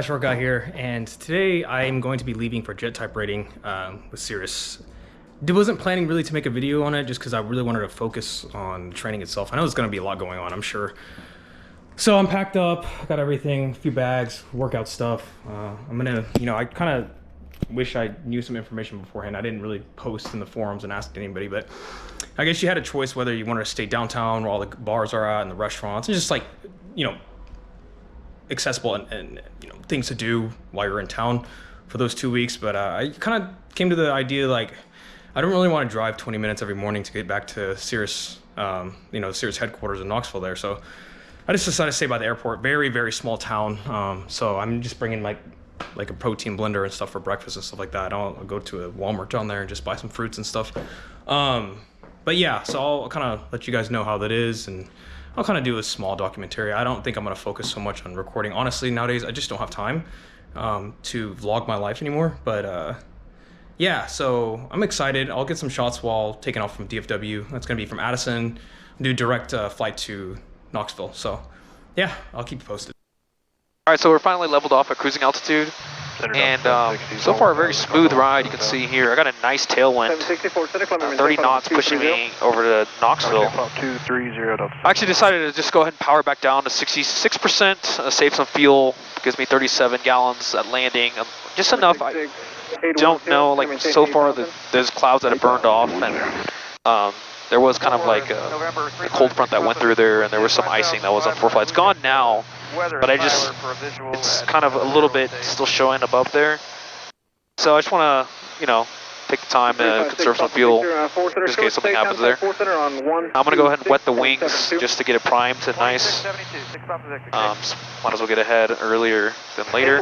Short Guy here, and today I'm going to be leaving for jet type rating with Cirrus. I wasn't planning really to make a video on it just because I really wanted to focus on training itself. I know there's going to be a lot going on, I'm sure. So I'm packed up, got everything, a few bags, workout stuff. I'm gonna, I kind of wish I knew some information beforehand. I didn't really post in the forums and ask anybody, but I guess you had a choice whether you wanted to stay downtown where all the bars are at and the restaurants, and just like, accessible and things to do while you're in town for those 2 weeks. But I kind of came to the idea, like, I don't really want to drive 20 minutes every morning to get back to Cirrus, Cirrus headquarters in Knoxville there. So I just decided to stay by the airport. Very, very small town. So I'm just bringing like a protein blender and stuff for breakfast and stuff like that. I'll go to a Walmart down there and just buy some fruits and stuff. But yeah, so I'll kind of let you guys know how that is, and I'll kind of do a small documentary. I don't think I'm going to focus so much on recording. Honestly, nowadays, I just don't have time to vlog my life anymore. But yeah, so I'm excited. I'll get some shots while taking off from DFW. That's going to be from Addison. Do direct flight to Knoxville. So yeah, I'll keep you posted. All right, so we're finally leveled off at cruising altitude, and so far a very smooth ride. You can see here, I got a nice tailwind, 30 knots pushing me over to Knoxville. I actually decided to just go ahead and power back down to 66%, save some fuel, gives me 37 gallons at landing, just enough. I don't know, like so far there's clouds that have burned off, and there was kind of like a cold front that went through there, and there was some icing that was on ForeFlight. It's gone now, but it's kind of a little bit still showing above there. So I just want to, take the time to conserve some fuel just in case something happens there. I'm going to go ahead and wet the wings just to get it primed and nice. Might as well get ahead earlier than later.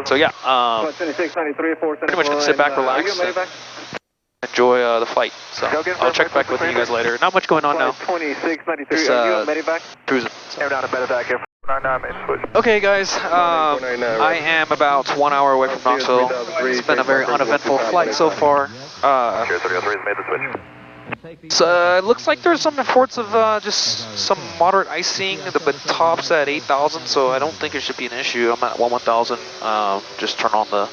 So yeah, pretty much can sit back, relax, and enjoy the flight. So I'll check back with you guys later. Not much going on now. Just cruising. So. Okay guys, I am about 1 hour away from Knoxville. It's been a very uneventful flight so far. So it looks like there's some reports of just some moderate icing. The top's at 8,000, so I don't think it should be an issue. I'm at 1,000. Just turn on the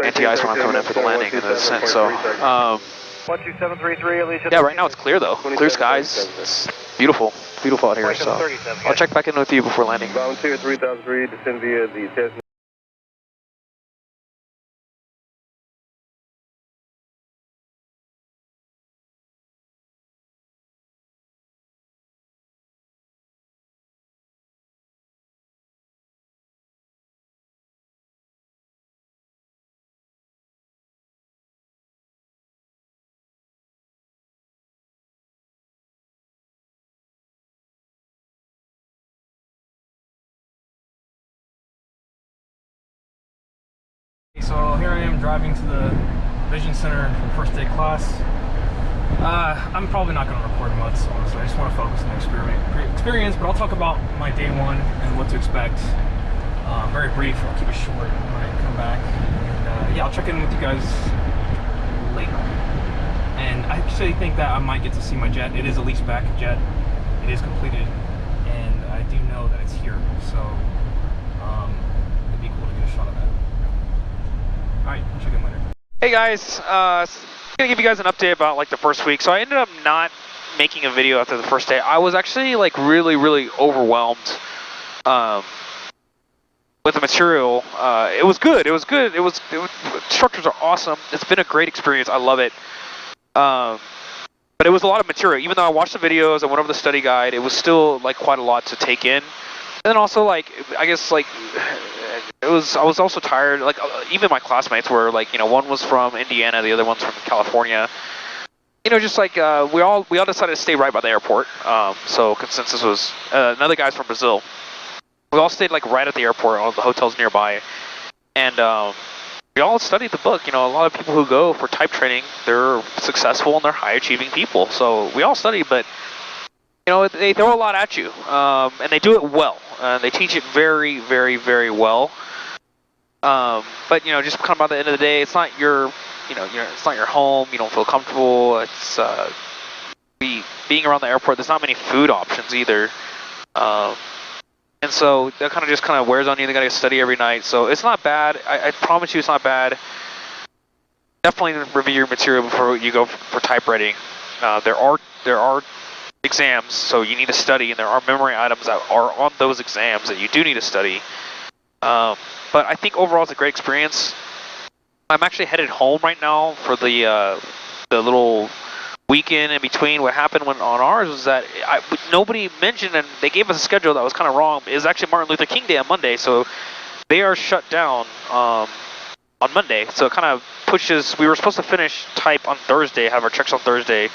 anti-ice when I'm coming in for the landing and the descent. So, yeah, right now it's clear though. Clear skies. It's beautiful. Beautiful out here. So I'll check back in with you before landing. Volunteer 3003, descend via the test. So here I am driving to the Vision Center for first day class. I'm probably not going to record much, honestly. I just want to focus on the experience, but I'll talk about my day one and what to expect. Very brief, I'll keep it short when I come back. And yeah, I'll check in with you guys later. And I actually think that I might get to see my jet. It is a lease back jet. It is completed, and I do know that it's here. So it'd be cool to get a shot of that. Alright, I'll check in later. Hey guys, I'm gonna give you guys an update about like the first week. So I ended up not making a video after the first day. I was actually like really overwhelmed with the material. It was good. Instructors are awesome. It's been a great experience. I love it. But it was a lot of material. Even though I watched the videos, I went over the study guide, it was still like quite a lot to take in. And then also like, I guess like, I was also tired. Like even my classmates were like, one was from Indiana, the other one's from California. Just like we all decided to stay right by the airport. So consensus was another guy's from Brazil. We all stayed like right at the airport, all the hotels nearby, and we all studied the book. A lot of people who go for type training, they're successful and they're high achieving people. So we all studied, but they throw a lot at you, and they do it well. They teach it very well. But just kind of by the end of the day, it's not your, it's not your home. You don't feel comfortable. It's being around the airport. There's not many food options either. And so that kind of wears on you. They gotta study every night. So it's not bad. I promise you it's not bad. Definitely review your material before you go for type rating. There are exams, so you need to study, and there are memory items that are on those exams that you do need to study. But I think overall it's a great experience. I'm actually headed home right now for the little weekend in between. What happened on ours was that nobody mentioned, and they gave us a schedule that was kind of wrong. It was actually Martin Luther King Day on Monday, so they are shut down on Monday. So it kind of pushes. We were supposed to finish type on Thursday, have our checks on Thursday,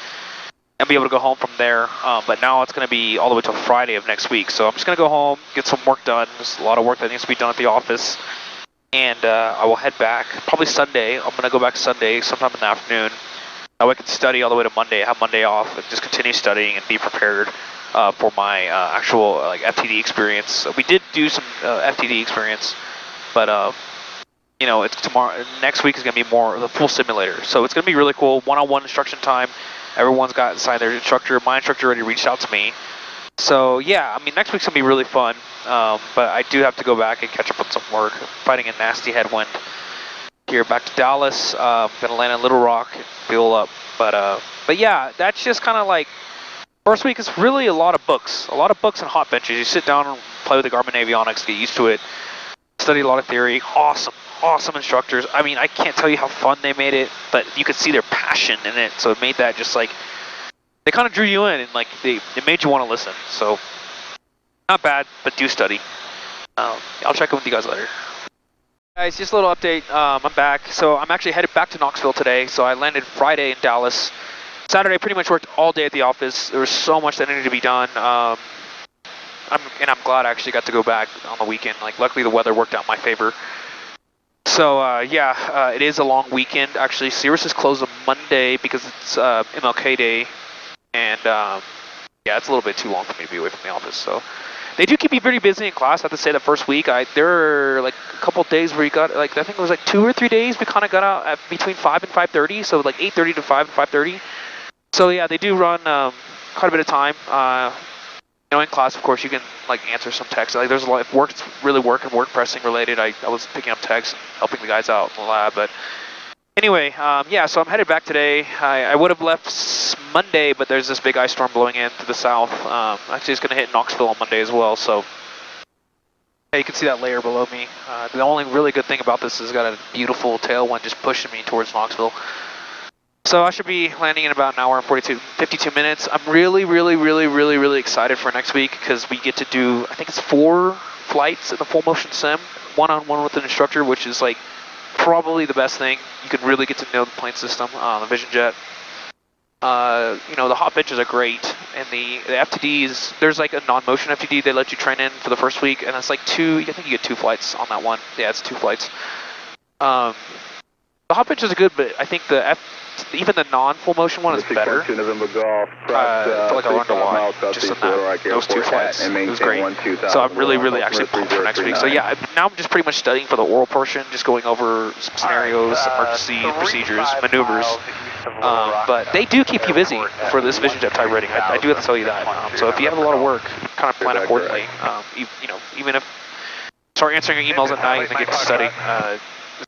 and be able to go home from there. But now it's going to be all the way till Friday of next week. So I'm just going to go home, get some work done. There's a lot of work that needs to be done at the office. And I will head back probably Sunday. I'm going to go back Sunday sometime in the afternoon. That way I can study all the way to Monday, have Monday off, and just continue studying and be prepared for my actual FTD experience. We did do some FTD experience, but you know, it's tomorrow. Next week is going to be more the full simulator. So it's going to be really cool. One-on-one instruction time. Everyone's got assigned their instructor. My instructor already reached out to me. So yeah, I mean, next week's going to be really fun. But I do have to go back and catch up on some work. I'm fighting a nasty headwind here back to Dallas. I'm going to land in Little Rock and fuel up. But yeah, that's just kind of like, first week is really a lot of books. A lot of books and hot benches. You sit down and play with the Garmin avionics, get used to it. Study a lot of theory. Awesome instructors. I mean, I can't tell you how fun they made it, but you could see their passion in it. So it made that just like, they kind of drew you in, and like they made you want to listen. So not bad, but do study. I'll check in with you guys later. Guys, just a little update. I'm back. So I'm actually headed back to Knoxville today. So I landed Friday in Dallas. Saturday pretty much worked all day at the office. There was so much that needed to be done. I'm glad I actually got to go back on the weekend. Like, luckily the weather worked out in my favor. So yeah, it is a long weekend. Actually, Cirrus is closed on Monday because it's MLK Day, and yeah, it's a little bit too long for me to be away from the office. So they do keep you pretty busy in class. I have to say, the first week, there were like a couple of days where you got like, I think it was like 2 or 3 days we kind of got out at between 5 and 5:30. So like 8:30 to 5 and 5:30. So yeah, they do run quite a bit of time. You know, in class, of course, you can like answer some texts. Like, there's a lot of work, it's really work pressing related. I was picking up texts and helping the guys out in the lab. But anyway, yeah, so I'm headed back today. I would have left Monday, but there's this big ice storm blowing in to the south. Actually, it's going to hit Knoxville on Monday as well. So yeah, you can see that layer below me. The only really good thing about this is it's got a beautiful tailwind just pushing me towards Knoxville. So I should be landing in about an hour and 52 minutes. I'm really excited for next week because we get to do, I think it's 4 flights in the full motion sim, one-on-one with an instructor, which is like probably the best thing. You can really get to know the plane system, the Vision Jet. You know, the hot benches are great, and the FTDs, there's like a non-motion FTD they let you train in for the first week, and it's like I think you get 2 flights on that one. Yeah, it's 2 flights. The hot benches are good, but I think even the non-full motion one is better. I feel like I learned a lot just in those 2 flights. It was great. So I'm really actually pumped for next week. So yeah, now I'm just pretty much studying for the oral portion, just going over some scenarios, emergency procedures, maneuvers. But they do keep you busy for this Vision Jet type rating. I do have to tell you that. So if you have a lot of work, kind of plan accordingly. You know, even if start answering your emails at night and then get to study, it's going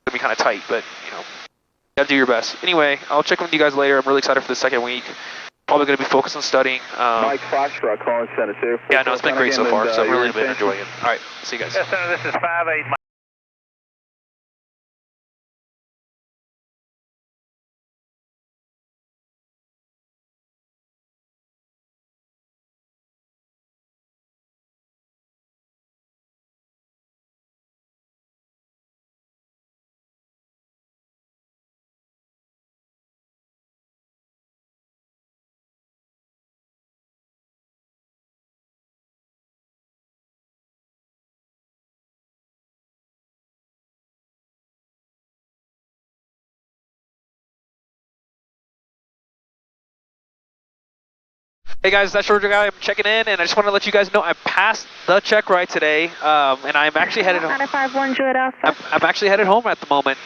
to be kind of tight, but you know, you gotta do your best. Anyway, I'll check in with you guys later. I'm really excited for the second week. Probably going to be focused on studying. Mike Foxtrot calling Center 2. Yeah, no, it's been great so far, so I've really been enjoying it. All right, see you guys. Yes, Center, this is 5-8. Hey guys, that's Georgia guy. I'm checking in, and I just want to let you guys know I passed the check ride today, and I'm actually headed home. I'm actually headed home at the moment.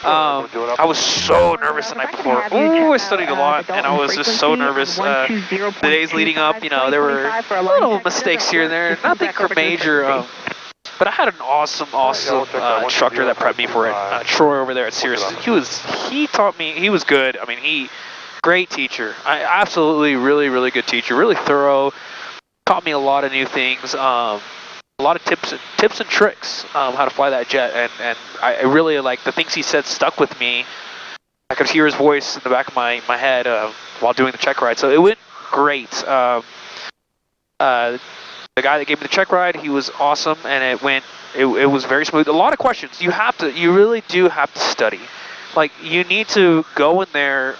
I was so nervous the night before. Ooh, I studied a lot, and I was just so nervous. The days leading up, you know, there were little mistakes here and there, nothing major. But I had an awesome instructor that prepped me for it. Troy over there at Sirius. He taught me. He was good. I mean, great teacher. Absolutely, really good teacher. Really thorough. Taught me a lot of new things. A lot of tips and tricks how to fly that jet, and I really like the things he said stuck with me. I could hear his voice in the back of my head while doing the check ride, so it went great. The guy that gave me the check ride, he was awesome, and it was very smooth. A lot of questions. You really do have to study. Like, you need to go in there.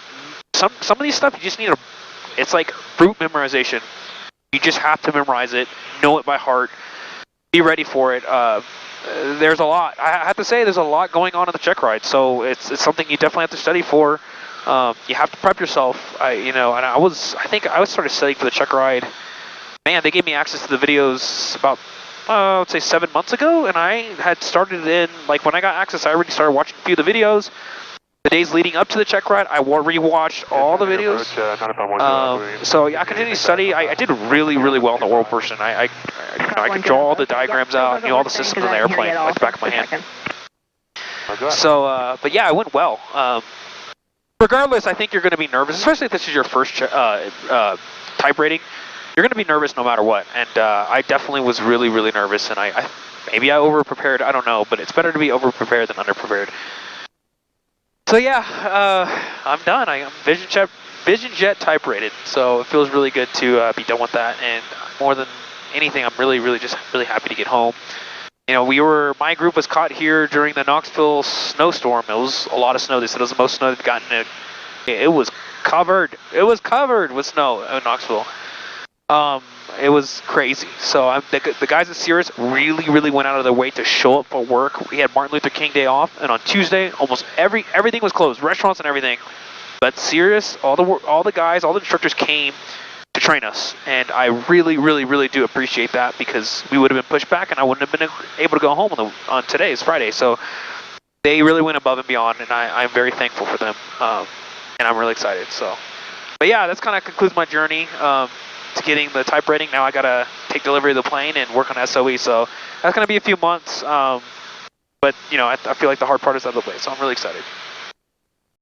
Some of these stuff you just need it's like brute memorization. You just have to memorize it, know it by heart, be ready for it. There's a lot. I have to say, there's a lot going on in the check ride, so it's something you definitely have to study for. You have to prep yourself. I think I started studying for the check ride. Man, they gave me access to the videos about, I would say 7 months ago, and I had started in, like, when I got access, I already started watching a few of the videos. The days leading up to the check ride, I rewatched all the videos. So yeah, I continued to study. I did really well in the world person. I could draw all the diagrams out, knew all the systems in the airplane, like the back of my hand. So, but yeah, it went well. Regardless, I think you're going to be nervous, especially if this is your first type rating. You're going to be nervous no matter what, and I definitely was really nervous, and maybe I over-prepared, I don't know, but it's better to be over-prepared than under-prepared. So yeah, I'm done. I'm Vision Jet type rated, so it feels really good to be done with that, and more than anything, I'm really happy to get home. You know, my group was caught here during the Knoxville snowstorm. It was a lot of snow. They said it was the most snow they've gotten. It was covered. It was covered with snow in Knoxville. It was crazy. So the guys at Sirius really went out of their way to show up for work. We had Martin Luther King Day off, and on Tuesday, almost everything was closed, restaurants and everything. But Sirius, all the guys, all the instructors came to train us, and I really do appreciate that, because we would have been pushed back, and I wouldn't have been able to go home on today. It's Friday, so they really went above and beyond, and I'm very thankful for them, and I'm really excited. So, but yeah, that's kind of concludes my journey. To getting the type rating. Now I gotta take delivery of the plane and work on SOE, so that's gonna be a few months, but you know, I feel like the hard part is out of the way, so I'm really excited.